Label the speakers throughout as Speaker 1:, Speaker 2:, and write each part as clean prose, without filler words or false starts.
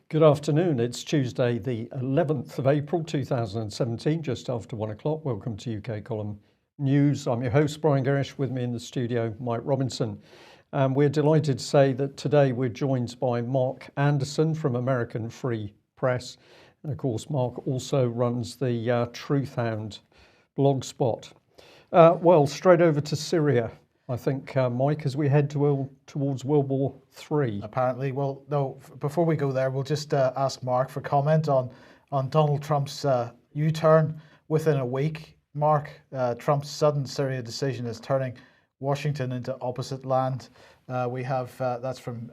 Speaker 1: Good afternoon. It's Tuesday, the 11th of April 2017, just after 1 o'clock. Welcome to UK Column News. I'm your host, Brian Gerrish. With me in the studio, Mike Robinson. We're delighted to say that today we're joined by Mark Anderson from American Free Press. And of course, Mark also runs the Truthhound blogspot. Well, straight over to Syria, I think, Mike, as we head towards World War III.
Speaker 2: Apparently, well, no, before we go there, we'll just ask Mark for comment on Donald Trump's U-turn within a week. Mark, Trump's sudden Syria decision is turning Washington into opposite land. We have, that's from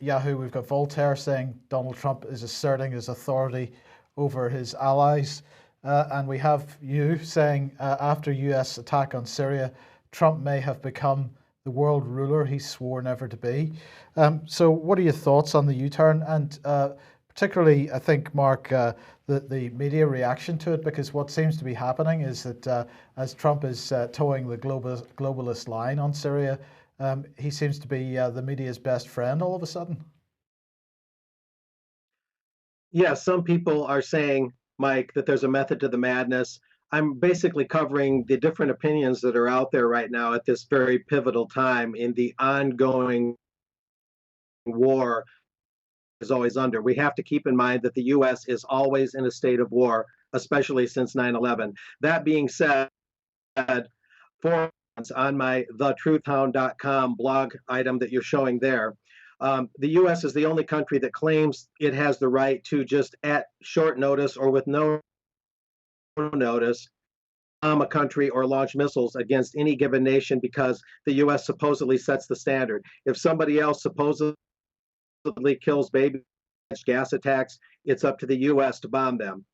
Speaker 2: Yahoo, we've got Voltaire saying Donald Trump is asserting his authority over his allies. And we have you saying after US attack on Syria, Trump may have become the world ruler he swore never to be. So what are your thoughts on the U-turn? And particularly, I think, Mark, the media reaction to it, because what seems to be happening is that as Trump is towing the globalist line on Syria, he seems to be the media's best friend all of a sudden.
Speaker 3: Yeah, some people are saying, Mike, that there's a method to the madness. I'm basically covering the different opinions that are out there right now at this very pivotal time in the ongoing war is always under. We have to keep in mind that the U.S. is always in a state of war, especially since 9/11. That being said, for on my thetruthhound.com blog item that you're showing there, the U.S. is the only country that claims it has the right to just at short notice or with no notice bomb a country or launch missiles against any given nation because the U.S. supposedly sets the standard. If somebody else supposedly kills babies, gas attacks, it's up to the U.S. to bomb them.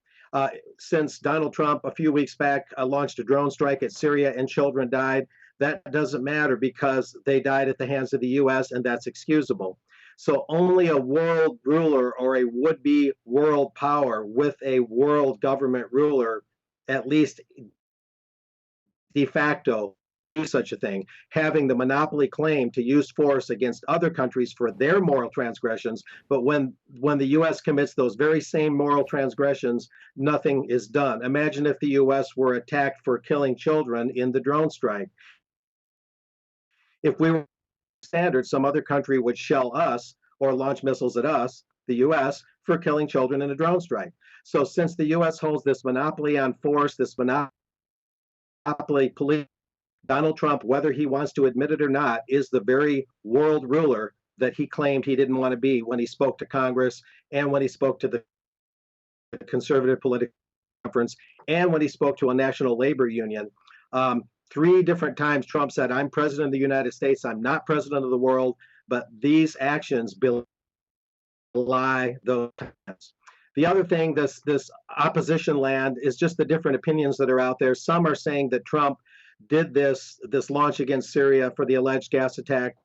Speaker 3: Since Donald Trump a few weeks back launched a drone strike at Syria and children died, that doesn't matter because they died at the hands of the U.S. and that's excusable. So only a world ruler or a would-be world power with a world government ruler, at least de facto, do such a thing, having the monopoly claim to use force against other countries for their moral transgressions. But when the U.S. commits those very same moral transgressions, nothing is done. Imagine if the U.S. were attacked for killing children in the drone strike. If we were standard, some other country would shell us or launch missiles at us, the U.S., for killing children in a drone strike. So since the U.S. holds this monopoly on force, this monopoly police, Donald Trump, whether he wants to admit it or not, is the very world ruler that he claimed he didn't want to be when he spoke to Congress and when he spoke to the Conservative Political Conference and when he spoke to a national labor union. 3 different times Trump said, I'm president of the United States, I'm not president of the world, but these actions belie those times. The other thing, this opposition land is just the different opinions that are out there. Some are saying that Trump did this launch against Syria for the alleged gas attack,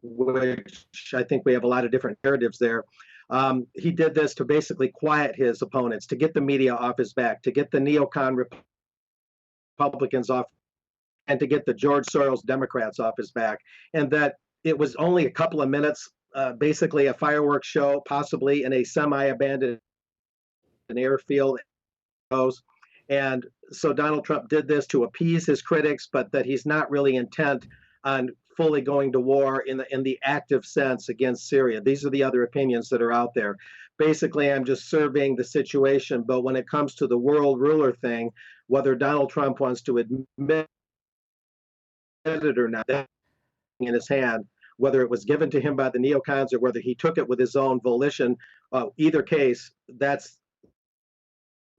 Speaker 3: which I think we have a lot of different narratives there. He did this to basically quiet his opponents, to get the media off his back, to get the neocon Republicans off, and to get the George Soros Democrats off his back. And that it was only a couple of minutes, basically a fireworks show, possibly in a semi-abandoned airfield. And so Donald Trump did this to appease his critics, but that he's not really intent on fully going to war in the active sense against Syria. These are the other opinions that are out there. Basically, I'm just surveying the situation, but when it comes to the world ruler thing, whether Donald Trump wants to admit it or not, in his hand, whether it was given to him by the neocons or whether he took it with his own volition, either case, that's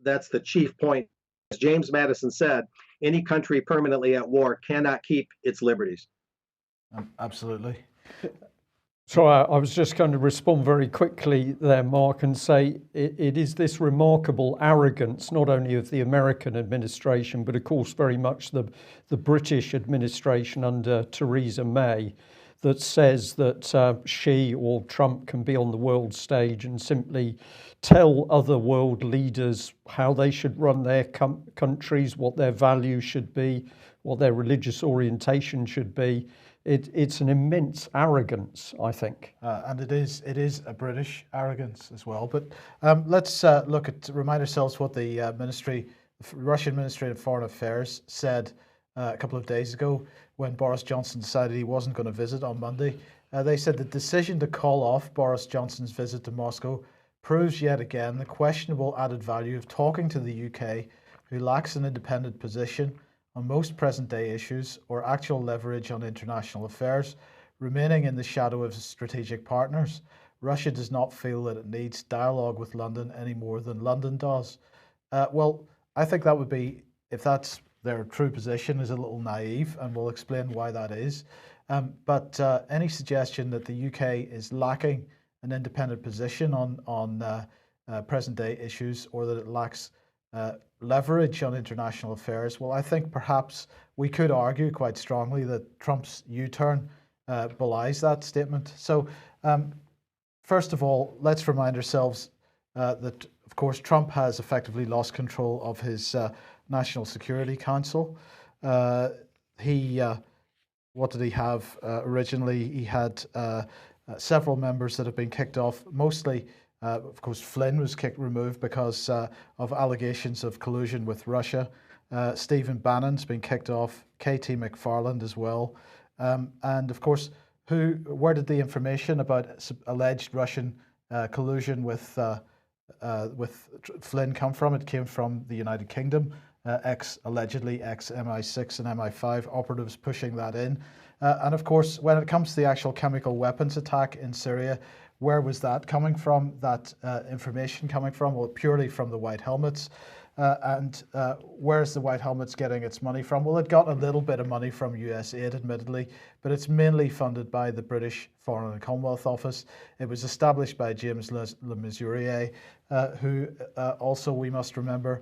Speaker 3: the chief point. As James Madison said, any country permanently at war cannot keep its liberties.
Speaker 2: Absolutely.
Speaker 1: So I was just going to respond very quickly there, Mark, and say it is this remarkable arrogance, not only of the American administration, but of course very much the British administration under Theresa May, that says that she or Trump can be on the world stage and simply tell other world leaders how they should run their countries, what their values should be, what their religious orientation should be. it's an immense arrogance, I think.
Speaker 2: And it is a British arrogance as well. But let's remind ourselves what the Russian Ministry of Foreign Affairs said a couple of days ago when Boris Johnson decided he wasn't going to visit on Monday. They said the decision to call off Boris Johnson's visit to Moscow proves yet again the questionable added value of talking to the UK, who lacks an independent position on most present-day issues or actual leverage on international affairs, remaining in the shadow of strategic partners. Russia does not feel that it needs dialogue with London any more than London does. Well, I think that would be, if that's their true position, is a little naive, and we'll explain why that is. But any suggestion that the UK is lacking an independent position on present-day issues, or that it lacks leverage on international affairs, well, I think perhaps we could argue quite strongly that Trump's U-turn belies that statement. So, first of all, let's remind ourselves that, of course, Trump has effectively lost control of his National Security Council. What did he have originally? He had several members that have been kicked off, mostly. Of course, Flynn was removed because of allegations of collusion with Russia. Stephen Bannon's been kicked off, KT McFarland as well. And of course, where did the information about alleged Russian collusion with Flynn come from? It came from the United Kingdom, allegedly ex-MI6 and MI5 operatives pushing that in. And of course, when it comes to the actual chemical weapons attack in Syria, where was that coming from, that information coming from? Well, purely from the White Helmets. And where's the White Helmets getting its money from? Well, it got a little bit of money from US aid, admittedly, but it's mainly funded by the British Foreign and Commonwealth Office. It was established by James Le Mesurier, who also, we must remember,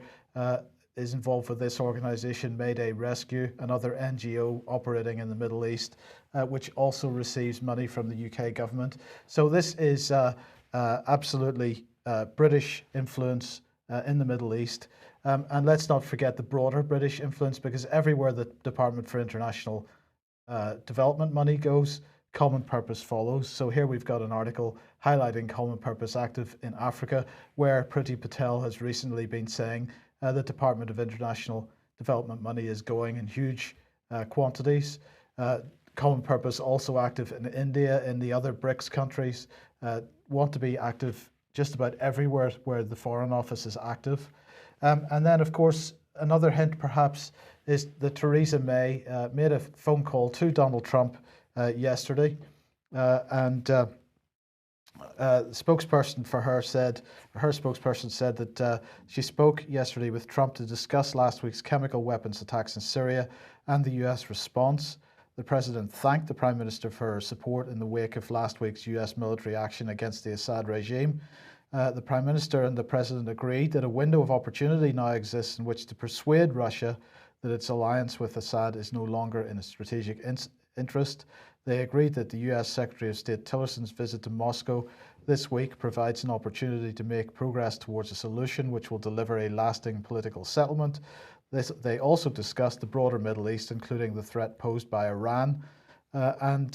Speaker 2: is involved with this organisation, Mayday Rescue, another NGO operating in the Middle East, which also receives money from the UK government. So this is absolutely British influence in the Middle East. And let's not forget the broader British influence, because everywhere the Department for International Development money goes, common purpose follows. So here we've got an article highlighting common purpose active in Africa, where Priti Patel has recently been saying the Department of International Development money is going in huge quantities. Common purpose also active in India, in the other BRICS countries, want to be active just about everywhere where the Foreign Office is active. And then, of course, another hint perhaps is that Theresa May made a phone call to Donald Trump yesterday, and spokesperson for her spokesperson said that she spoke yesterday with Trump to discuss last week's chemical weapons attacks in Syria and the US response. The president thanked the prime minister for her support in the wake of last week's US military action against the Assad regime. The prime minister and the president agreed that a window of opportunity now exists in which to persuade Russia that its alliance with Assad is no longer in a strategic interest. They agreed that the US Secretary of State Tillerson's visit to Moscow this week provides an opportunity to make progress towards a solution which will deliver a lasting political settlement. They also discussed the broader Middle East, including the threat posed by Iran. And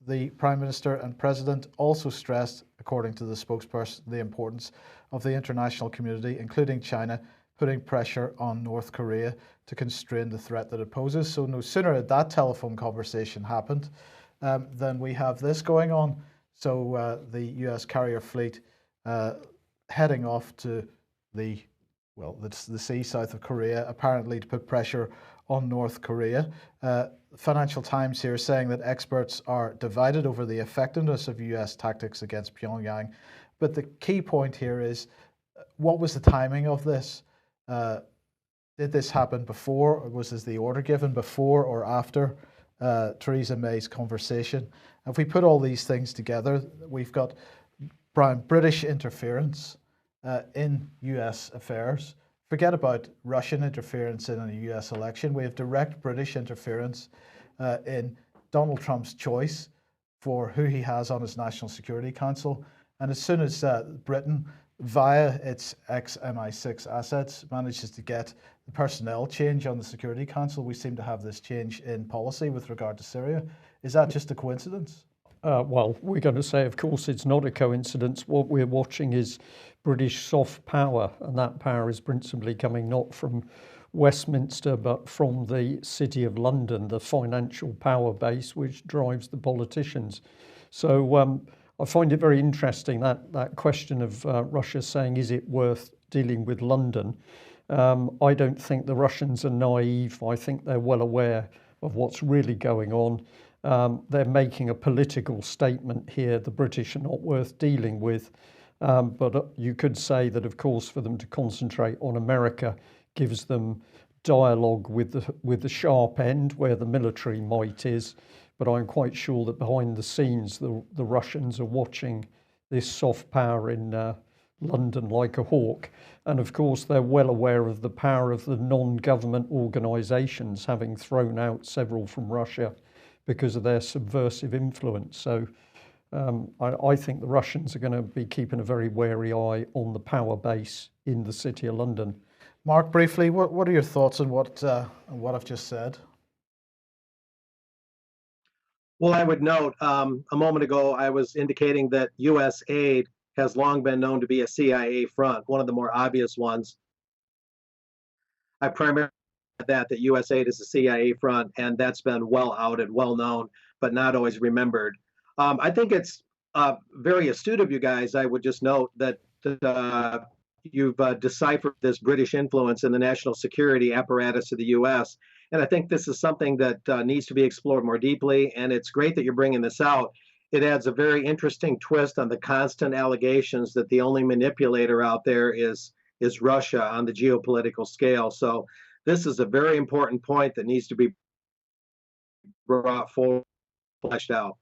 Speaker 2: the Prime Minister and President also stressed, according to the spokesperson, the importance of the international community, including China, putting pressure on North Korea to constrain the threat that it poses. So no sooner had that telephone conversation happened than we have this going on. So the US carrier fleet heading off to the sea south of Korea, apparently to put pressure on North Korea. Financial Times here saying that experts are divided over the effectiveness of US tactics against Pyongyang. But the key point here is, what was the timing of this? Did this happen before, or was the order given before or after Theresa May's conversation? If we put all these things together, we've got British interference in US affairs. Forget about Russian interference in a US election. We have direct British interference in Donald Trump's choice for who he has on his National Security Council. And as soon as Britain via its ex-MI6 assets, manages to get the personnel change on the Security Council. We seem to have this change in policy with regard to Syria. Is that just a coincidence?
Speaker 1: Well, we're going to say, of course, it's not a coincidence. What we're watching is British soft power, and that power is principally coming not from Westminster, but from the City of London, the financial power base which drives the politicians. So I find it very interesting that question of Russia saying, is it worth dealing with London? I don't think the Russians are naive. I think they're well aware of what's really going on. They're making a political statement here. The British are not worth dealing with. But you could say that, of course, for them to concentrate on America gives them dialogue with the sharp end where the military might is. But I'm quite sure that behind the scenes, the Russians are watching this soft power in London like a hawk. And of course, they're well aware of the power of the non-government organisations, having thrown out several from Russia because of their subversive influence. So I think the Russians are going to be keeping a very wary eye on the power base in the City of London.
Speaker 2: Mark, briefly, what are your thoughts on what I've just said?
Speaker 3: Well, I would note a moment ago I was indicating that U.S. aid has long been known to be a CIA front, one of the more obvious ones. I primarily that U.S. aid is a CIA front, and that's been well outed, well known, but not always remembered. I think it's very astute of you guys. I would just note that you've deciphered this British influence in the national security apparatus of the U.S. And I think this is something that needs to be explored more deeply. And it's great that you're bringing this out. It adds a very interesting twist on the constant allegations that the only manipulator out there is Russia on the geopolitical scale. So this is a very important point that needs to be brought forward, fleshed out.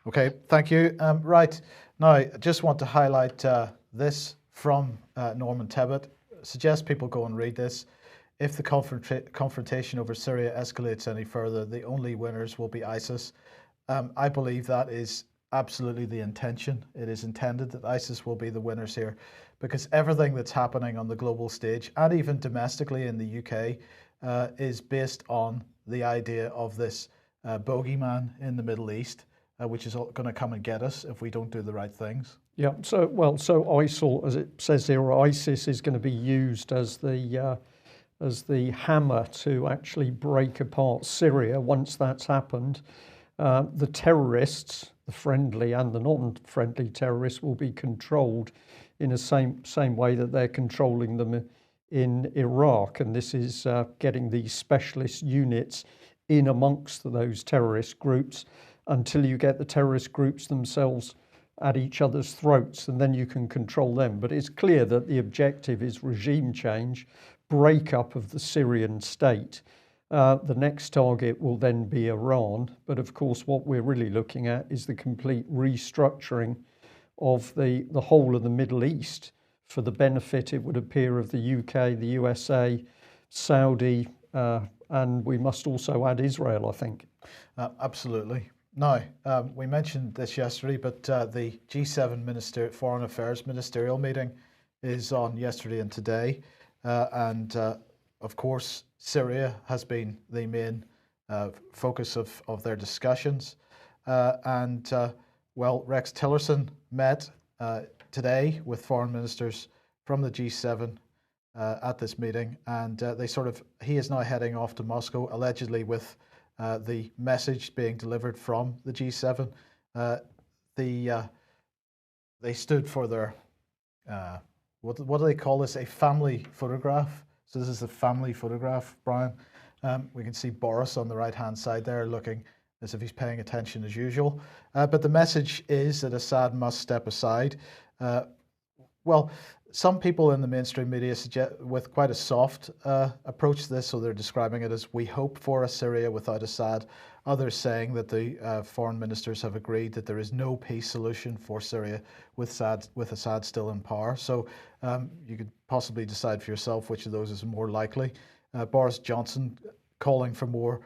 Speaker 2: Okay, thank you. Right, now I just want to highlight this from Norman Tebbit. Suggest people go and read this. If the confrontation over Syria escalates any further, the only winners will be ISIS. I believe that is absolutely the intention. It is intended that ISIS will be the winners here, because everything that's happening on the global stage and even domestically in the UK is based on the idea of this bogeyman in the Middle East, which is going to come and get us if we don't do the right things.
Speaker 1: Yeah. So ISIL, as it says here, or ISIS, is going to be used as the hammer to actually break apart Syria. Once that's happened, the terrorists, the friendly and the non-friendly terrorists, will be controlled in the same way that they're controlling them in Iraq. And this is getting these specialist units in amongst those terrorist groups until you get the terrorist groups themselves at each other's throats, and then you can control them. But it's clear that the objective is regime change, breakup of the Syrian state. The next target will then be Iran. But of course, what we're really looking at is the complete restructuring of the whole of the Middle East for the benefit, it would appear, of the UK, the USA, Saudi, and we must also add Israel, I think.
Speaker 2: Absolutely. Now, we mentioned this yesterday, but the G7 Foreign Affairs Ministerial meeting is on yesterday and today. And of course, Syria has been the main focus of their discussions. Well, Rex Tillerson met today with foreign ministers from the G7 at this meeting. And he is now heading off to Moscow, allegedly with the message being delivered from the G7. They stood for their, what do they call this? A family photograph. So this is a family photograph, Brian. We can see Boris on the right-hand side there looking as if he's paying attention as usual. But the message is that Assad must step aside. Well, some people in the mainstream media suggest, with quite a soft approach to this, so they're describing it as "we hope for a Syria without Assad." Others saying that the foreign ministers have agreed that there is no peace solution for Syria with Assad still in power. So you could possibly decide for yourself which of those is more likely. Boris Johnson calling for more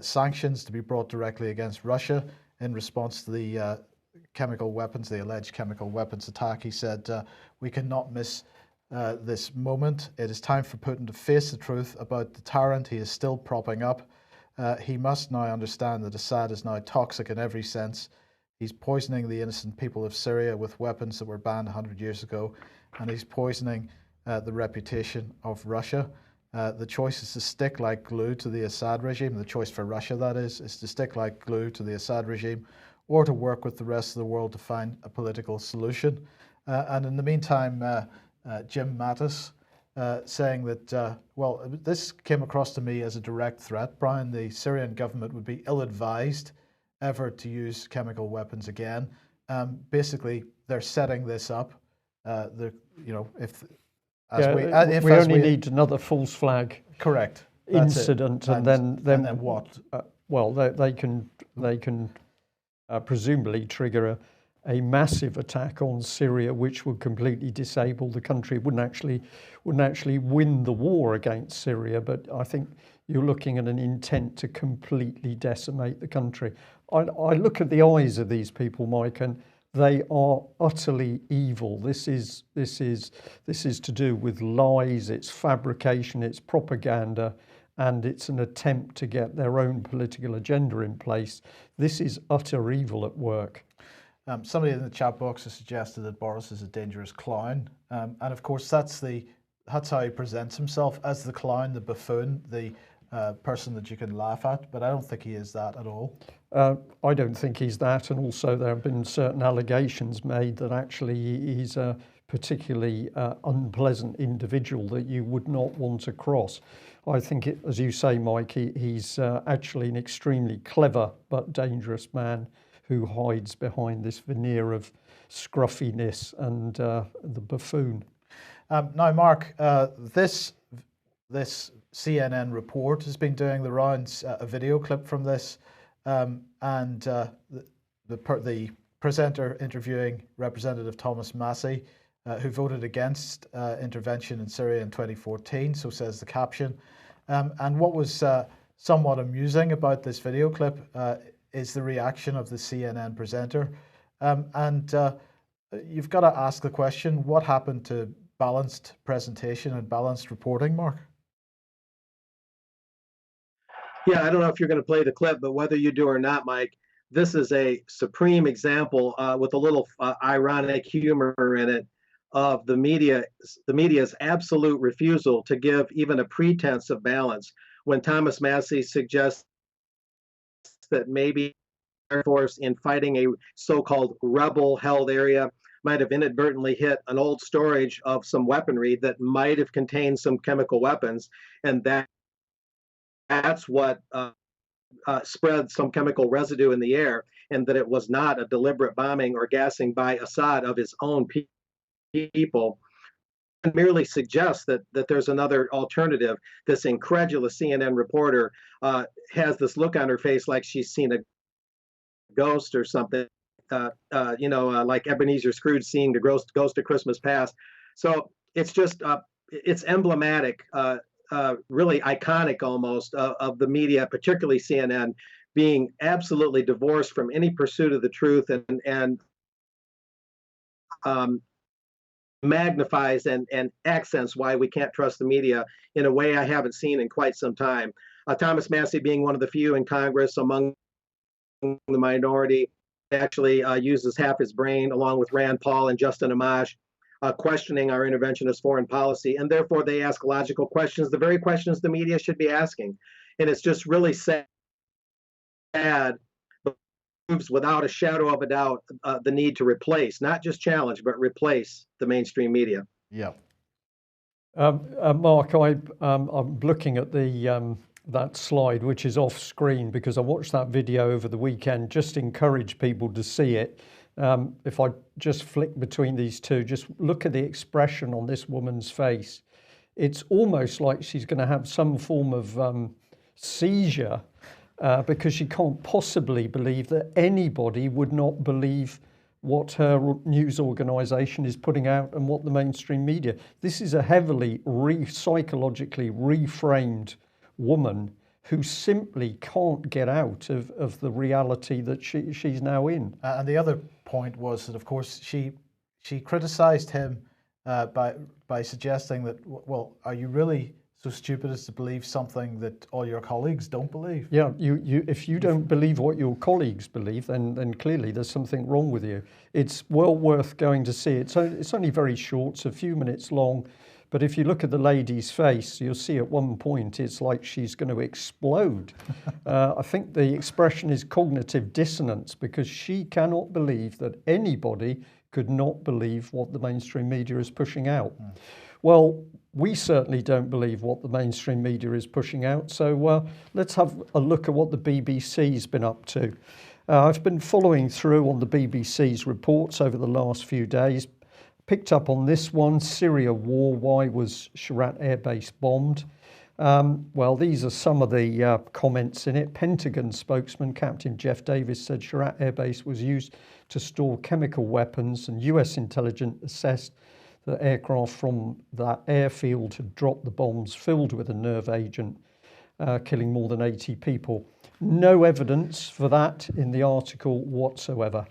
Speaker 2: sanctions to be brought directly against Russia in response to the chemical weapons, the alleged chemical weapons attack. He said, "We cannot miss this moment. It is time for Putin to face the truth about the tyrant he is still propping up. He must now understand that Assad is now toxic in every sense. He's poisoning the innocent people of Syria with weapons that were banned 100 years ago, and he's poisoning the reputation of Russia. The choice is to stick like glue to the Assad regime. The choice for Russia, that is to stick like glue to the Assad regime, or to work with the rest of the world to find a political solution." And in the meantime, Jim Mattis saying that, well, this came across to me as a direct threat. Brian, the Syrian government would be ill-advised ever to use chemical weapons again. Basically, they're setting this up.
Speaker 1: We only need another false flag.
Speaker 2: Correct.
Speaker 1: Incident, and then
Speaker 2: what?
Speaker 1: Well, they can presumably trigger a massive attack on Syria, which would completely disable the country. Wouldn't actually win the war against Syria, but I think you're looking at an intent to completely decimate the country. I look at the eyes of these people, Mike, and they are utterly evil. This is to do with lies, it's fabrication, it's propaganda, and it's an attempt to get their own political agenda in place. This is utter evil at work.
Speaker 2: Somebody in the chat box has suggested that Boris is a dangerous clown, and of course that's how he presents himself, as the clown, the buffoon, the person that you can laugh at. But I don't think he is that at all.
Speaker 1: I don't think he's that, and also there have been certain allegations made that actually he's a particularly unpleasant individual that you would not want to cross. I think, as you say, Mike, he's actually an extremely clever but dangerous man who hides behind this veneer of scruffiness and the buffoon.
Speaker 2: Now, Mark, this CNN report has been doing the rounds, a video clip from this, and the presenter interviewing Representative Thomas Massey, who voted against intervention in Syria in 2014, so says the caption. And what was somewhat amusing about this video clip is the reaction of the CNN presenter. You've got to ask the question, what happened to balanced presentation and balanced reporting, Mark?
Speaker 3: Yeah, I don't know if you're going to play the clip, but whether you do or not, Mike, this is a supreme example with a little ironic humor in it of the media's absolute refusal to give even a pretense of balance. When Thomas Massey suggests that maybe the Air Force, in fighting a so-called rebel-held area, might have inadvertently hit an old storage of some weaponry that might have contained some chemical weapons, and that's what spread some chemical residue in the air, and that it was not a deliberate bombing or gassing by Assad of his own people, and merely suggests that there's another alternative. This incredulous CNN reporter has this look on her face like she's seen a ghost or something, like Ebenezer Scrooge seeing the ghost of Christmas Past. So it's just, it's emblematic, really iconic almost, of the media, particularly CNN, being absolutely divorced from any pursuit of the truth, and magnifies and accents why we can't trust the media in a way I haven't seen in quite some time. Thomas Massey being one of the few in Congress among the minority, actually uses half his brain, along with Rand Paul and Justin Amash, questioning our interventionist foreign policy, and therefore they ask logical questions, the very questions the media should be asking. And it's just really sad, but proves without a shadow of a doubt the need to replace, not just challenge, but replace the mainstream media.
Speaker 2: Yeah.
Speaker 1: Mark, I'm looking at that slide, which is off screen, because I watched that video over the weekend. Just encourage people to see it. If I just flick between these two, just look at the expression on this woman's face. It's almost like she's going to have some form of seizure, because she can't possibly believe that anybody would not believe what her news organization is putting out and what the mainstream media. This is a heavily psychologically reframed woman who simply can't get out of the reality that she's now in.
Speaker 2: And the other point was that, of course, she criticised him by suggesting that, well, are you really so stupid as to believe something that all your colleagues don't believe?
Speaker 1: Yeah, if you don't believe what your colleagues believe, then clearly there's something wrong with you. It's well worth going to see it. So it's only very short, it's a few minutes long. But if you look at the lady's face, you'll see at one point it's like she's going to explode. I think the expression is cognitive dissonance, because she cannot believe that anybody could not believe what the mainstream media is pushing out. Well, we certainly don't believe what the mainstream media is pushing out. So let's have a look at what the BBC's been up to. I've been following through on the BBC's reports over the last few days. Picked up on this one, Syria war, why was Sharat Air Base bombed? Well, these are some of the comments in it. Pentagon spokesman Captain Jeff Davis said Sharat Air Base was used to store chemical weapons, and US intelligence assessed that aircraft from that airfield had dropped the bombs filled with a nerve agent, killing more than 80 people. No evidence for that in the article whatsoever.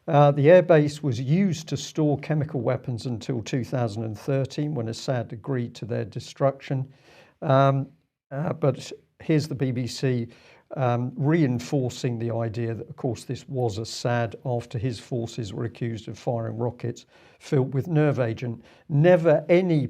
Speaker 1: The airbase was used to store chemical weapons until 2013, when Assad agreed to their destruction. But here's the BBC reinforcing the idea that, of course, this was Assad after his forces were accused of firing rockets filled with nerve agent. Never any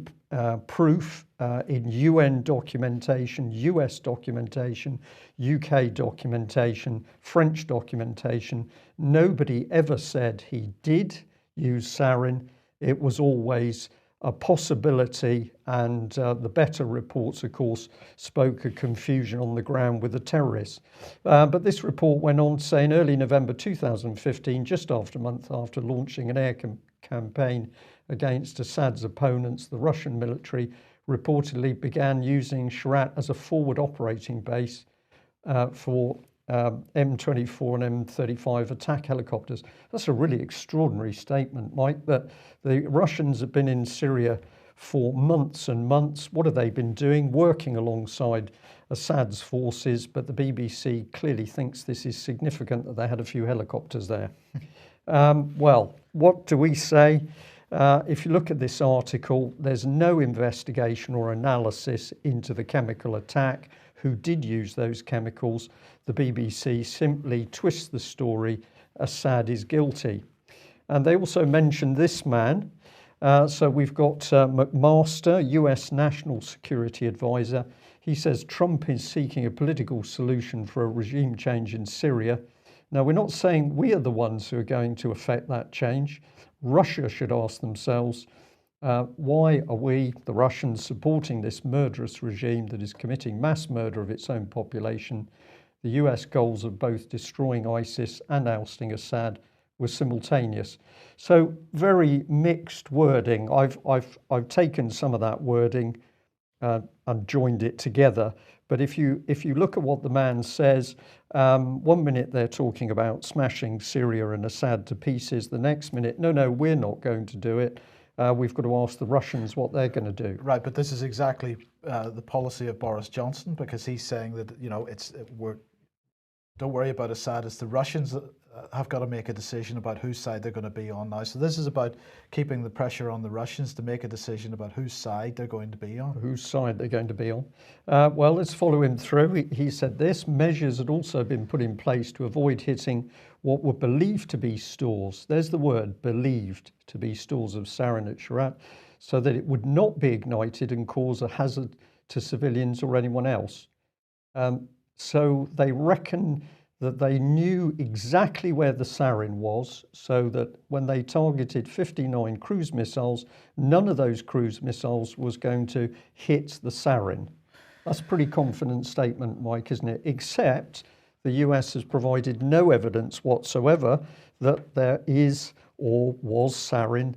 Speaker 1: proof in UN documentation, US documentation, UK documentation, French documentation. Nobody ever said he did use sarin. It was always a possibility, and the better reports, of course, spoke of confusion on the ground with the terrorists. But this report went on to say in early November 2015, just after a month after launching an air campaign against Assad's opponents, the Russian military reportedly began using Sharat as a forward operating base for M24 and M35 attack helicopters. That's a really extraordinary statement, Mike, that the Russians have been in Syria for months and months. What have they been doing? Working alongside Assad's forces, but the BBC clearly thinks this is significant that they had a few helicopters there. Well, what do we say? If you look at this article, there's no investigation or analysis into the chemical attack, who did use those chemicals. The BBC simply twists the story. Assad is guilty. And they also mentioned this man. So we've got McMaster, US National Security Advisor. He says Trump is seeking a political solution for a regime change in Syria. Now, we're not saying we are the ones who are going to affect that change. Russia should ask themselves, why are we, the Russians, supporting this murderous regime that is committing mass murder of its own population? The US goals of both destroying ISIS and ousting Assad were simultaneous. So very mixed wording. I've taken some of that wording and joined it together. But if you look at what the man says, 1 minute they're talking about smashing Syria and Assad to pieces. The next minute, no, we're not going to do it. We've got to ask the Russians what they're going to do.
Speaker 2: Right, but this is exactly the policy of Boris Johnson, because he's saying that, don't worry about Assad. It's the Russians that have got to make a decision about whose side they're going to be on now. So this is about keeping the pressure on the Russians to make a decision about whose side they're going to be on.
Speaker 1: Whose side they're going to be on. Well, let's follow him through. He said this: measures had also been put in place to avoid hitting what were believed to be stores. There's the word, believed to be stores of sarin at Sharat, so that it would not be ignited and cause a hazard to civilians or anyone else. So they reckon that they knew exactly where the sarin was, so that when they targeted 59 cruise missiles, none of those cruise missiles was going to hit the sarin. That's a pretty confident statement, Mike, isn't it? Except the US has provided no evidence whatsoever that there is or was sarin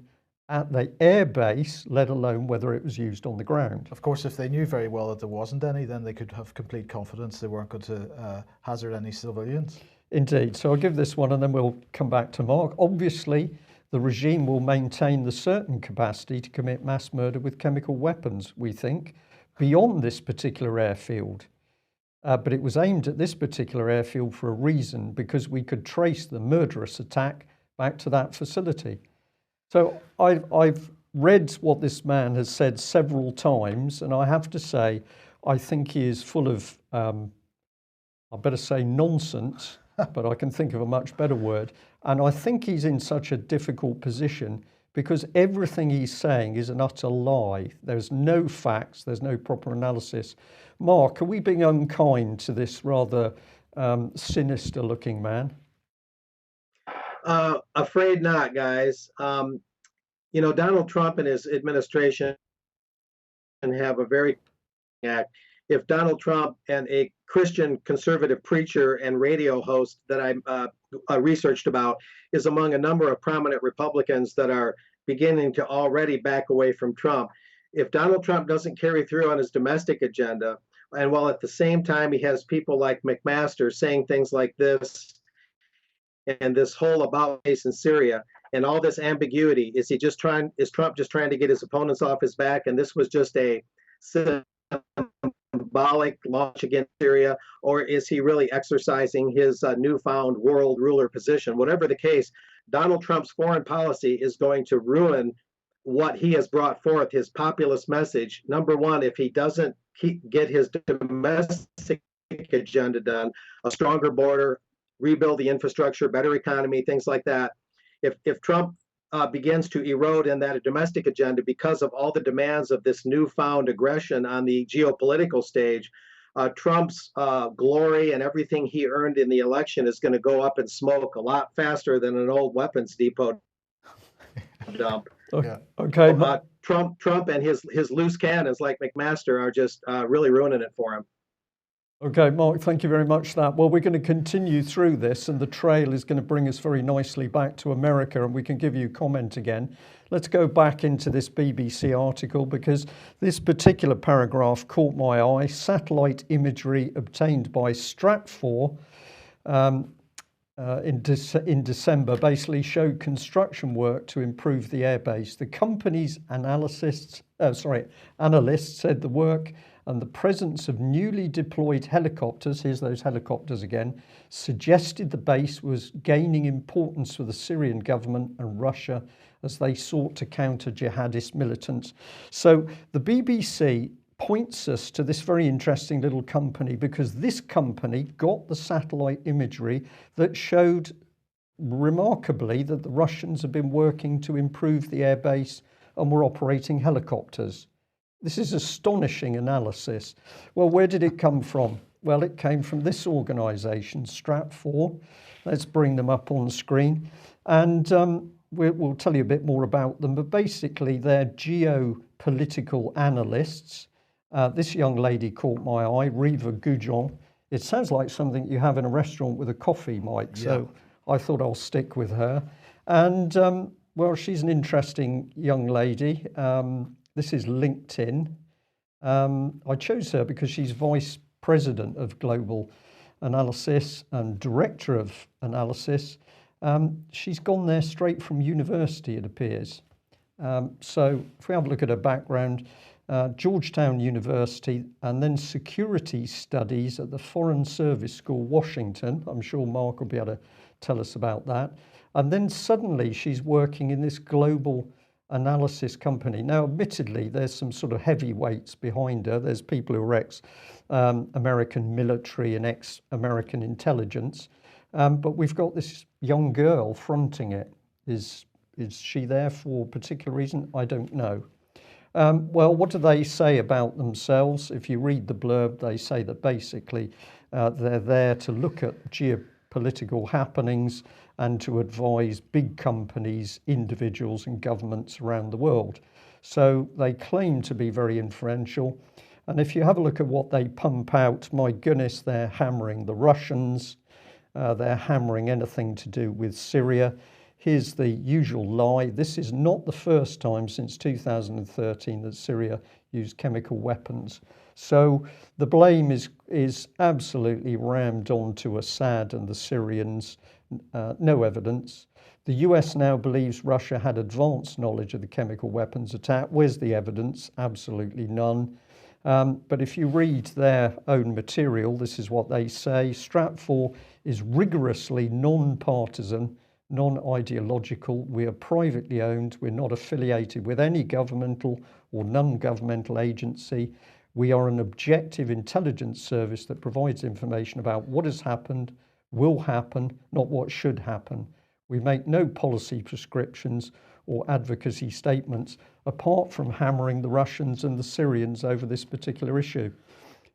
Speaker 1: at the air base, let alone whether it was used on the ground.
Speaker 2: Of course, if they knew very well that there wasn't any, then they could have complete confidence they weren't going to hazard any civilians.
Speaker 1: Indeed. So I'll give this one and then we'll come back to Mark. Obviously, the regime will maintain the certain capacity to commit mass murder with chemical weapons, we think, beyond this particular airfield. but it was aimed at this particular airfield for a reason, because we could trace the murderous attack back to that facility. So I've read what this man has said several times, and I have to say, I think he is full of, I better say nonsense, but I can think of a much better word. And I think he's in such a difficult position because everything he's saying is an utter lie. There's no facts, there's no proper analysis. Mark, are we being unkind to this rather sinister looking man?
Speaker 3: Afraid not, guys. Donald Trump and his administration have a very act. If Donald Trump and a Christian conservative preacher and radio host that I researched about is among a number of prominent Republicans that are beginning to already back away from Trump. If Donald Trump doesn't carry through on his domestic agenda, and while at the same time he has people like McMaster saying things like this and this whole about face in Syria and all this ambiguity, is Trump just trying to get his opponents off his back? And this was just a symbolic launch against Syria, or is he really exercising his newfound world ruler position? Whatever the case, Donald Trump's foreign policy is going to ruin what he has brought forth, his populist message. Number one, if he doesn't get his domestic agenda done, a stronger border, rebuild the infrastructure, better economy, things like that. If Trump begins to erode in that domestic agenda because of all the demands of this newfound aggression on the geopolitical stage, Trump's glory and everything he earned in the election is going to go up in smoke a lot faster than an old weapons depot dump.
Speaker 1: Yeah. Okay.
Speaker 3: Trump and his loose cannons like McMaster are just really ruining it for him.
Speaker 1: Okay, Mark, thank you very much for that. Well, we're going to continue through this, and the trail is going to bring us very nicely back to America, and we can give you comment again. Let's go back into this BBC article, because this particular paragraph caught my eye. Satellite imagery obtained by Stratfor in December basically showed construction work to improve the airbase. The company's analysts said the work and the presence of newly deployed helicopters, here's those helicopters again, suggested the base was gaining importance for the Syrian government and Russia as they sought to counter jihadist militants. So the BBC points us to this very interesting little company, because this company got the satellite imagery that showed remarkably that the Russians have been working to improve the airbase and were operating helicopters. This is astonishing analysis. Well, where did it come from? Well, it came from this organisation, Stratfor. Let's bring them up on screen. And we'll tell you a bit more about them. But basically, they're geopolitical analysts. This young lady caught my eye, Riva Goujon. It sounds like something you have in a restaurant with a coffee, Mike. Yeah. So I thought I'll stick with her. And, well, she's an interesting young lady. This is LinkedIn. I chose her because she's vice president of global analysis and director of analysis. She's gone there straight from university, it appears. So if we have a look at her background, Georgetown University, and then security studies at the Foreign Service School, Washington. I'm sure Mark will be able to tell us about that. And then suddenly she's working in this global analysis company. Now, admittedly, there's some sort of heavyweights behind her. There's people who are ex-American military and ex-American intelligence. But we've got this young girl fronting it. Is she there for a particular reason? I don't know. Well, what do they say about themselves? If you read the blurb, they say that basically they're there to look at geopolitical happenings and to advise big companies, individuals and governments around the world. So they claim to be very influential. And if you have a look at what they pump out, my goodness, they're hammering the Russians. They're hammering anything to do with Syria. Here's the usual lie. This is not the first time since 2013 that Syria used chemical weapons. So the blame is absolutely rammed onto Assad and the Syrians. No evidence. The US now believes Russia had advanced knowledge of the chemical weapons attack. Where's the evidence? Absolutely none. But if you read their own material, this is what they say. Stratfor is rigorously non-partisan, non-ideological. We are privately owned. We're not affiliated with any governmental or non-governmental agency. We are an objective intelligence service that provides information about what has happened, will happen, not what should happen. We make no policy prescriptions or advocacy statements apart from hammering the Russians and the Syrians over this particular issue.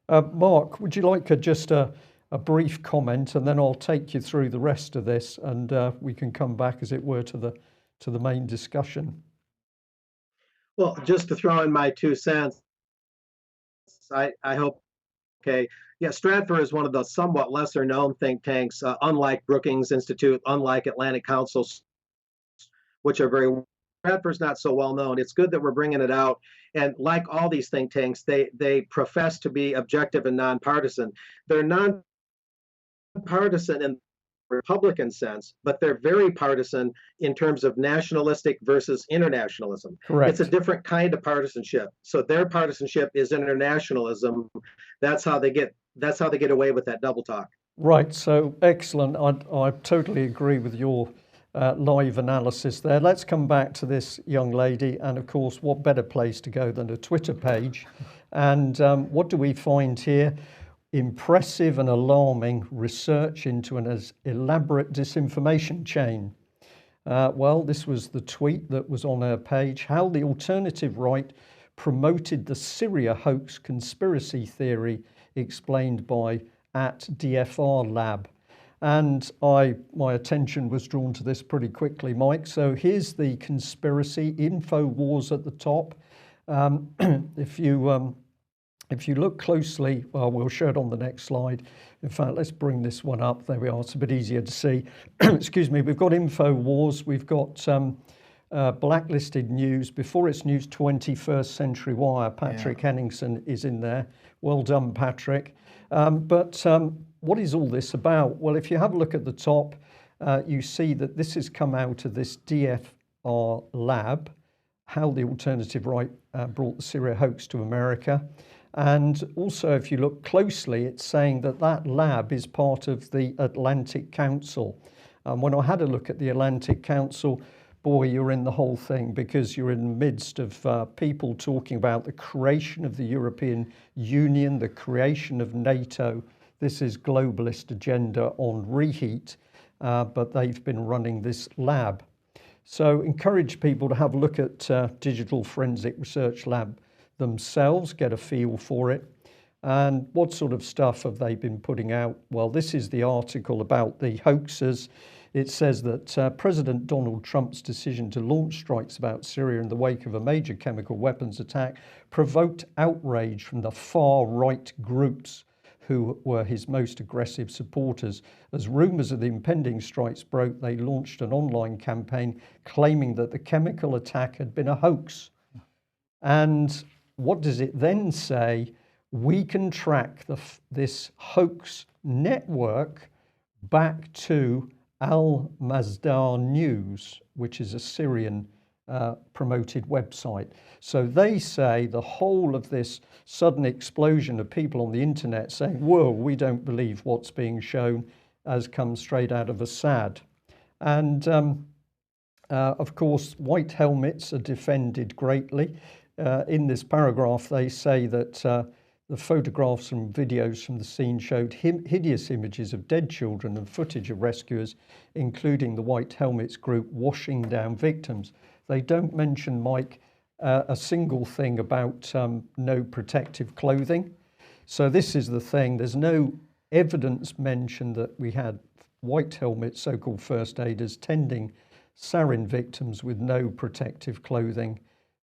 Speaker 1: Mark, would you like just a brief comment, and then I'll take you through the rest of this, and we can come back, as it were, to the main discussion.
Speaker 3: Well, just to throw in my 2 cents, I hope, okay. Yeah, Stratfor is one of the somewhat lesser known think tanks, unlike Brookings Institute, unlike Atlantic Council, which are very, Stratfor's not so well known. It's good that we're bringing it out. And like all these think tanks, they profess to be objective and nonpartisan. They're nonpartisan in Republican sense, but they're very partisan in terms of nationalistic versus internationalism.
Speaker 1: Correct.
Speaker 3: It's a different kind of partisanship. So their partisanship is internationalism. That's how they get away with that double talk.
Speaker 1: Right. So excellent. I totally agree with your live analysis there. Let's come back to this young lady, and of course, what better place to go than a Twitter page? And what do we find here? Impressive and alarming research into an elaborate disinformation chain. Well, this was the tweet that was on her page. How the alternative right promoted the Syria hoax conspiracy theory, explained by @DFR Lab. And my attention was drawn to this pretty quickly, Mike. So here's the conspiracy, InfoWars at the top. If you look closely, well, we'll show it on the next slide. In fact, let's bring this one up. There we are. It's a bit easier to see. Excuse me. We've got InfoWars. We've got Blacklisted News. Before it's News, 21st Century Wire. Patrick Henningsen is in there. Well done, Patrick. But what is all this about? Well, if you have a look at the top, you see that this has come out of this DFR Lab, how the alternative right brought the Syria hoax to America. And also, if you look closely, it's saying that that lab is part of the Atlantic Council. When I had a look at the Atlantic Council, boy, you're in the whole thing, because you're in the midst of people talking about the creation of the European Union, the creation of NATO. This is globalist agenda on reheat, but they've been running this lab. So encourage people to have a look at Digital Forensic Research Lab themselves, get a feel for it. And what sort of stuff have they been putting out? Well, this is the article about the hoaxers. It says that President Donald Trump's decision to launch strikes about Syria in the wake of a major chemical weapons attack provoked outrage from the far-right groups who were his most aggressive supporters. As rumours of the impending strikes broke, they launched an online campaign claiming that the chemical attack had been a hoax. And what does it then say? We can track this hoax network back to Al-Masdar News, which is a Syrian promoted website. So they say the whole of this sudden explosion of people on the internet saying, whoa, we don't believe what's being shown, has come straight out of Assad. And of course, white helmets are defended greatly. In this paragraph, they say that the photographs and videos from the scene showed hideous images of dead children and footage of rescuers, including the White Helmets group, washing down victims. They don't mention, Mike, a single thing about no protective clothing. So this is the thing. There's no evidence mentioned that we had White Helmets, so-called first aiders, tending sarin victims with no protective clothing.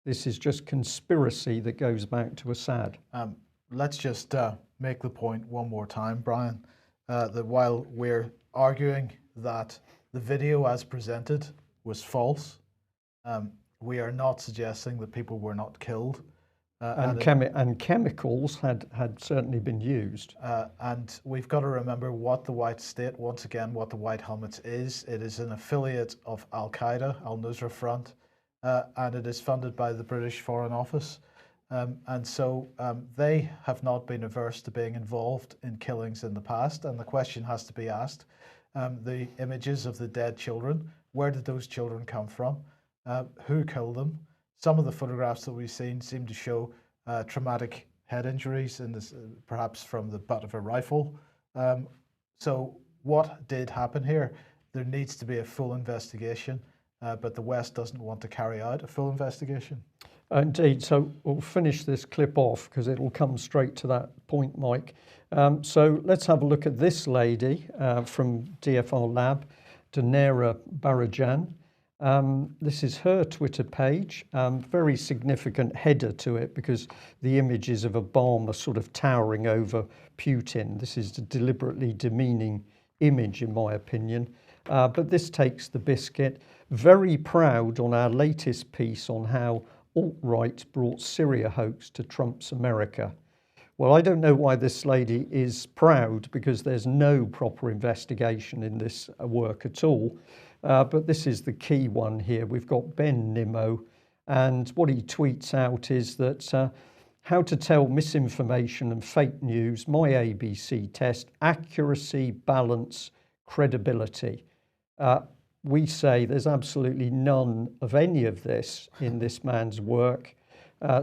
Speaker 1: This is just conspiracy that goes back to Assad.
Speaker 2: Let's just make the point one more time, Brian, that while we're arguing that the video as presented was false, we are not suggesting that people were not killed.
Speaker 1: And chemicals had certainly been used.
Speaker 2: And we've got to remember what the White State, once again, what the White Helmets is. It is an affiliate of Al-Qaeda, Al-Nusra Front, and it is funded by the British Foreign Office. And so they have not been averse to being involved in killings in the past. And the question has to be asked, the images of the dead children, where did those children come from? Who killed them? Some of the photographs that we've seen seem to show traumatic head injuries, in this, perhaps from the butt of a rifle. So what did happen here? There needs to be a full investigation, but the West doesn't want to carry out a full investigation.
Speaker 1: Indeed. So we'll finish this clip off because it'll come straight to that point, Mike. So let's have a look at this lady from DFR Lab, Danera Barajan. This is her Twitter page. Very significant header to it because the images of Obama sort of towering over Putin. This is a deliberately demeaning image, in my opinion. But this takes the biscuit. Very proud on our latest piece on how alt-right brought Syria hoax to Trump's America. Well, I don't know why this lady is proud because there's no proper investigation in this work at all. But this is the key one here. We've got Ben Nimmo, and what he tweets out is that how to tell misinformation and fake news, my ABC test, accuracy, balance, credibility. We say there's absolutely none of any of this in this man's work.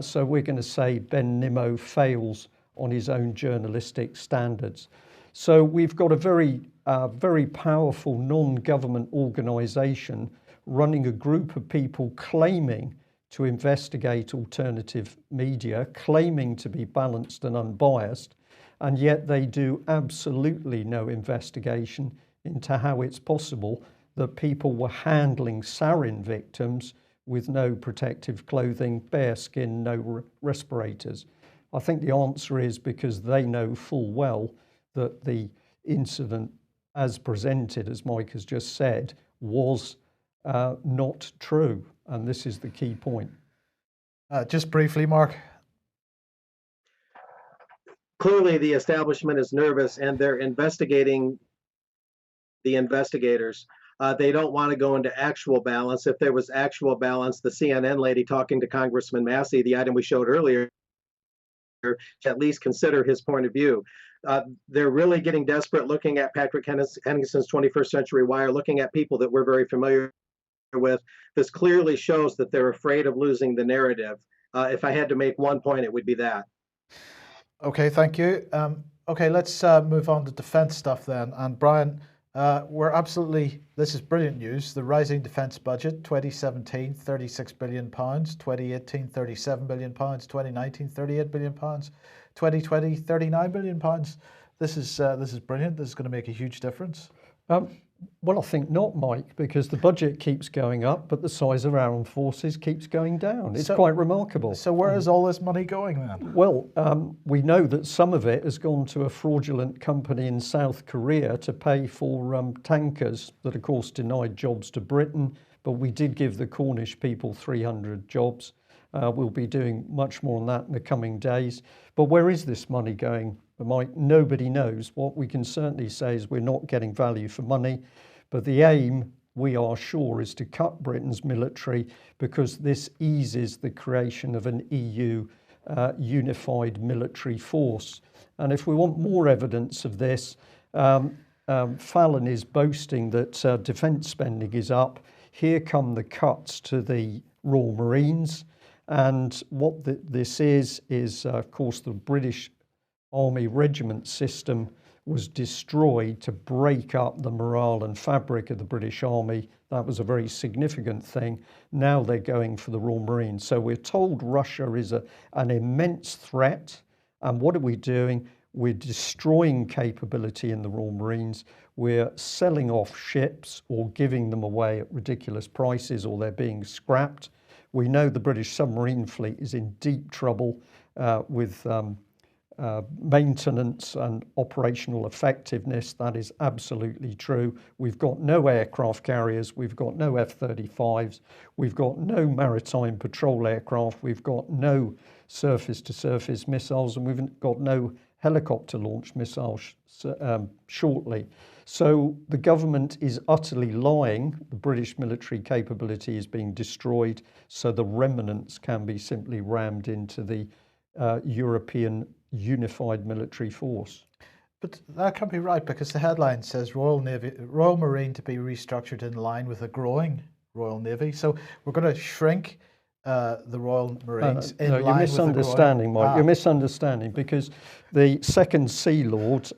Speaker 1: So we're going to say Ben Nimmo fails on his own journalistic standards. So we've got a very powerful non-government organisation running a group of people claiming to investigate alternative media, claiming to be balanced and unbiased, and yet they do absolutely no investigation into how it's possible that people were handling sarin victims with no protective clothing, bare skin, no respirators. I think the answer is because they know full well that the incident as presented, as Mike has just said, was not true. And this is the key point.
Speaker 2: Just briefly, Mark.
Speaker 3: Clearly, the establishment is nervous and they're investigating the investigators. They don't want to go into actual balance. If there was actual balance, the CNN lady talking to Congressman Massey, the item we showed earlier, to at least consider his point of view. They're really getting desperate looking at Patrick Henningsen's 21st Century Wire, looking at people that we're very familiar with. This clearly shows that they're afraid of losing the narrative. If I had to make one point, it would be that.
Speaker 2: Okay, thank you. Okay, let's move on to defense stuff then. And Brian, this is brilliant news. The rising defence budget, 2017, £36 billion, 2018, £37 billion, 2019, £38 billion, 2020, £39 billion. This is brilliant. This is going to make a huge difference.
Speaker 1: Well, I think not, Mike, because the budget keeps going up, but the size of our armed forces keeps going down. It's quite remarkable.
Speaker 2: So where is all this money going then?
Speaker 1: Well, we know that some of it has gone to a fraudulent company in South Korea to pay for tankers that, of course, denied jobs to Britain. But we did give the Cornish people 300 jobs. We'll be doing much more on that in the coming days. But where is this money going, Mike? Nobody knows. What we can certainly say is we're not getting value for money. But the aim, we are sure, is to cut Britain's military because this eases the creation of an EU unified military force. And if we want more evidence of this, Fallon is boasting that defence spending is up. Here come the cuts to the Royal Marines. And what this is, of course, the British Army regiment system was destroyed to break up the morale and fabric of the British Army. That was a very significant thing. Now they're going for the Royal Marines. So we're told Russia is an immense threat. And what are we doing? We're destroying capability in the Royal Marines. We're selling off ships or giving them away at ridiculous prices, or they're being scrapped. We know the British submarine fleet is in deep trouble with maintenance and operational effectiveness. That is absolutely true. We've got no aircraft carriers. We've got no F-35s. We've got no maritime patrol aircraft. We've got no surface-to-surface missiles, and we've got no helicopter-launched missiles shortly. So the government is utterly lying. The British military capability is being destroyed, so the remnants can be simply rammed into the European unified military force.
Speaker 2: But that can't be right, because the headline says Royal Marine to be restructured in line with a growing Royal Navy. So we're going to shrink the Royal Marines in
Speaker 1: no,
Speaker 2: line
Speaker 1: you're
Speaker 2: with the
Speaker 1: misunderstanding,
Speaker 2: growing...
Speaker 1: Mike. You're misunderstanding, because the Second Sea Lord,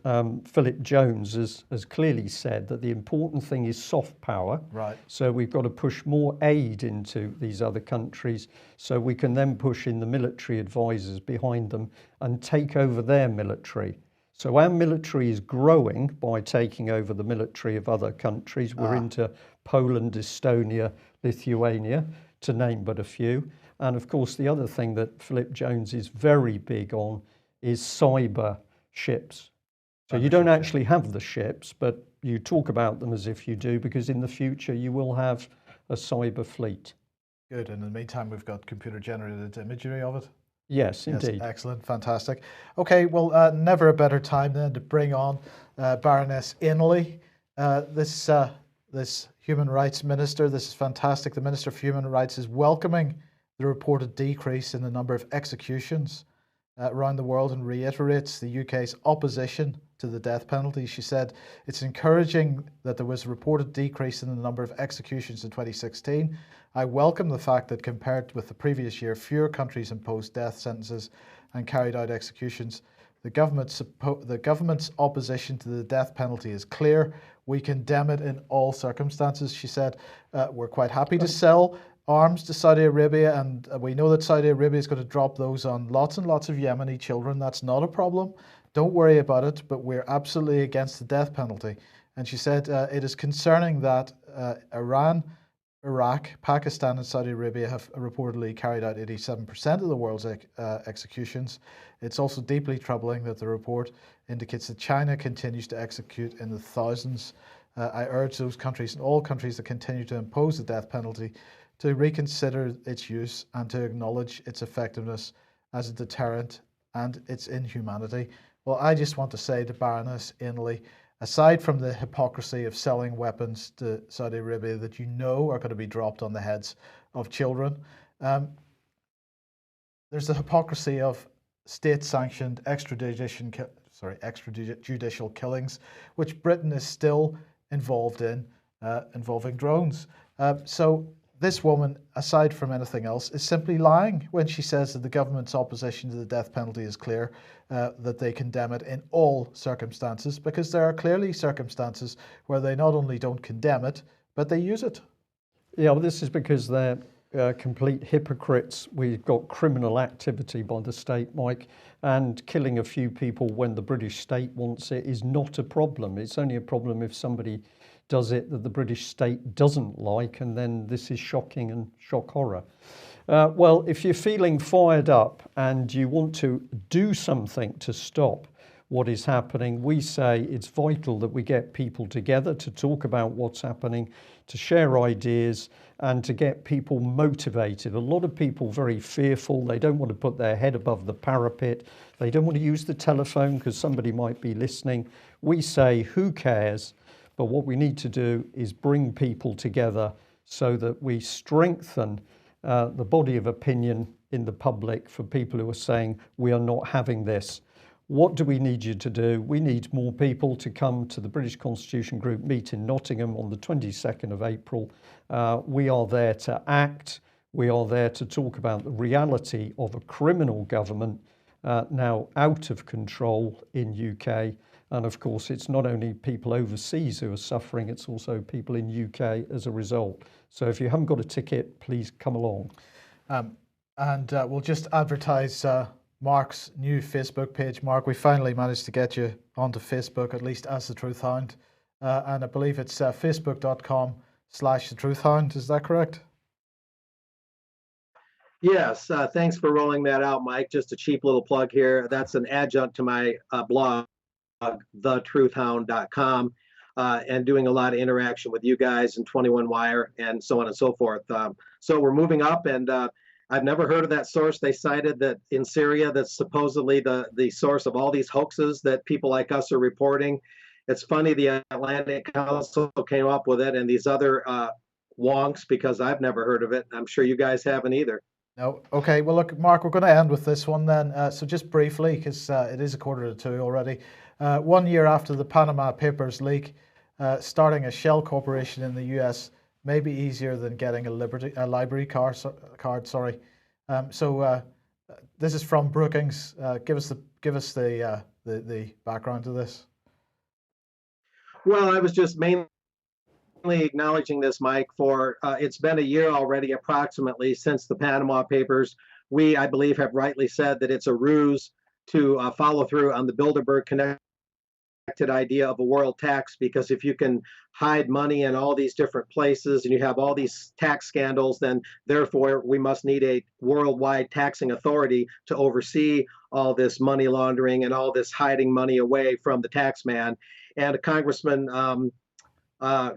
Speaker 1: Philip Jones, has clearly said that the important thing is soft power.
Speaker 2: Right.
Speaker 1: So we've got to push more aid into these other countries, so we can then push in the military advisors behind them and take over their military. So our military is growing by taking over the military of other countries. We're into Poland, Estonia, Lithuania, to name but a few. And of course, the other thing that Philip Jones is very big on is cyber ships. So you don't actually have the ships, but you talk about them as if you do, because in the future you will have a cyber fleet.
Speaker 2: Good. And in the meantime, we've got computer-generated imagery of it.
Speaker 1: Yes, indeed.
Speaker 2: Yes, excellent, fantastic. Okay, well, never a better time then to bring on Baroness Ainley, this human rights minister. This is fantastic. The Minister for Human Rights is welcoming the reported decrease in the number of executions around the world and reiterates the UK's opposition to the death penalty. She said it's encouraging that there was a reported decrease in the number of executions in 2016. I welcome the fact that compared with the previous year, fewer countries imposed death sentences and carried out executions. The government's opposition to the death penalty is clear. We condemn it in all circumstances, she said. We're quite happy to sell arms to Saudi Arabia, and we know that Saudi Arabia is going to drop those on lots and lots of Yemeni children. That's not a problem. Don't worry about it, but we're absolutely against the death penalty. And she said it is concerning that Iran, Iraq, Pakistan and Saudi Arabia have reportedly carried out 87% of the world's executions. It's also deeply troubling that the report indicates that China continues to execute in the thousands. I urge those countries and all countries that continue to impose the death penalty to reconsider its use and to acknowledge its effectiveness as a deterrent and its inhumanity. Well, I just want to say to Baroness Ainley, aside from the hypocrisy of selling weapons to Saudi Arabia that you know are going to be dropped on the heads of children, there's the hypocrisy of state-sanctioned extrajudicial killings, which Britain is still involved in, involving drones. So this woman, aside from anything else, is simply lying when she says that the government's opposition to the death penalty is clear, that they condemn it in all circumstances, because there are clearly circumstances where they not only don't condemn it, but they use it.
Speaker 1: Yeah, well, this is because they're complete hypocrites. We've got criminal activity by the state, Mike, and killing a few people when the British state wants it is not a problem. It's only a problem if somebody does it that the British state doesn't like, and then this is shocking and shock horror. Well, if you're feeling fired up and you want to do something to stop what is happening, we say it's vital that we get people together to talk about what's happening, to share ideas and to get people motivated. A lot of people very fearful. They don't want to put their head above the parapet. They don't want to use the telephone because somebody might be listening. We say, who cares? But what we need to do is bring people together so that we strengthen the body of opinion in the public for people who are saying we are not having this. What do we need you to do? We need more people to come to the British Constitution Group meet in Nottingham on the 22nd of April. We are there to act. We are there to talk about the reality of a criminal government now out of control in UK. And of course, it's not only people overseas who are suffering, it's also people in UK as a result. So if you haven't got a ticket, please come along.
Speaker 2: We'll just advertise Mark's new Facebook page. Mark, we finally managed to get you onto Facebook, at least as The Truth Hound. And I believe it's facebook.com/The Truth Hound. Is that correct?
Speaker 3: Yes, thanks for rolling that out, Mike. Just a cheap little plug here. That's an adjunct to my blog, thetruthhound.com, and doing a lot of interaction with you guys and 21 Wire and so on and so forth. So we're moving up, and I've never heard of that source they cited that in Syria that's supposedly the source of all these hoaxes that people like us are reporting. It's funny the Atlantic Council came up with it and these other wonks because I've never heard of it. I'm sure you guys haven't either.
Speaker 2: No. Okay. Well, look, Mark, we're going to end with this one then. So just briefly, because it is 1:45 already. 1 year after the Panama Papers leak, starting a shell corporation in the US may be easier than getting a library card. Sorry. So this is from Brookings. Give us the background to this.
Speaker 3: Well, I was just mainly acknowledging this, Mike, for it's been a year already approximately since the Panama Papers. We, I believe, have rightly said that it's a ruse to follow through on the Bilderberg connected idea of a world tax, because if you can hide money in all these different places and you have all these tax scandals, then therefore we must need a worldwide taxing authority to oversee all this money laundering and all this hiding money away from the tax man. And a Congressman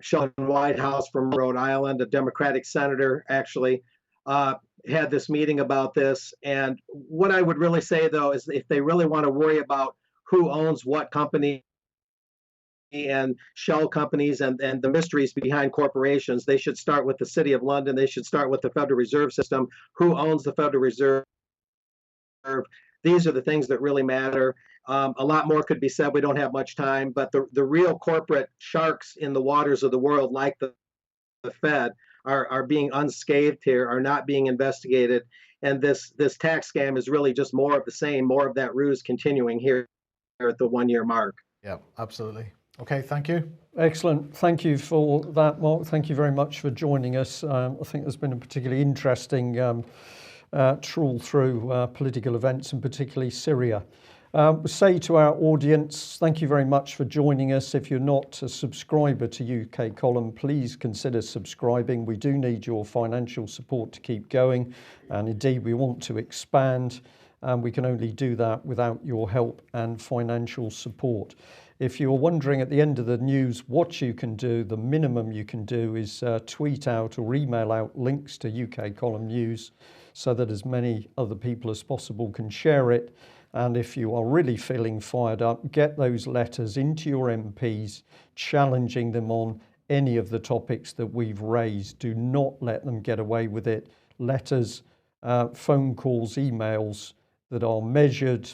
Speaker 3: Sheldon Whitehouse from Rhode Island, a Democratic senator, actually had this meeting about this. And what I would really say, though, is if they really want to worry about who owns what company and shell companies and the mysteries behind corporations, they should start with the City of London. They should start with the Federal Reserve System. Who owns the Federal Reserve? These are the things that really matter. A lot more could be said. We don't have much time, but the real corporate sharks in the waters of the world, like the Fed, are being unscathed here, are not being investigated. And this tax scam is really just more of the same, more of that ruse continuing here at the 1 year mark.
Speaker 2: Yeah, absolutely. Okay, thank you.
Speaker 1: Excellent. Thank you for that, Mark. Thank you very much for joining us. I think there's been a particularly interesting trawl through political events, and particularly Syria. Say to our audience, thank you very much for joining us. If you're not a subscriber to UK Column, please consider subscribing. We do need your financial support to keep going, and indeed we want to expand, and we can only do that without your help and financial support. If you're wondering at the end of the news what you can do, the minimum you can do is tweet out or email out links to UK Column News so that as many other people as possible can share it. And if you are really feeling fired up, get those letters into your MPs, challenging them on any of the topics that we've raised. Do not let them get away with it. Letters, phone calls, emails that are measured,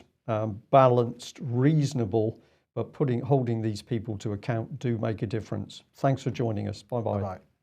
Speaker 1: balanced, reasonable, but holding these people to account do make a difference. Thanks for joining us. Bye-bye.
Speaker 2: Bye-bye.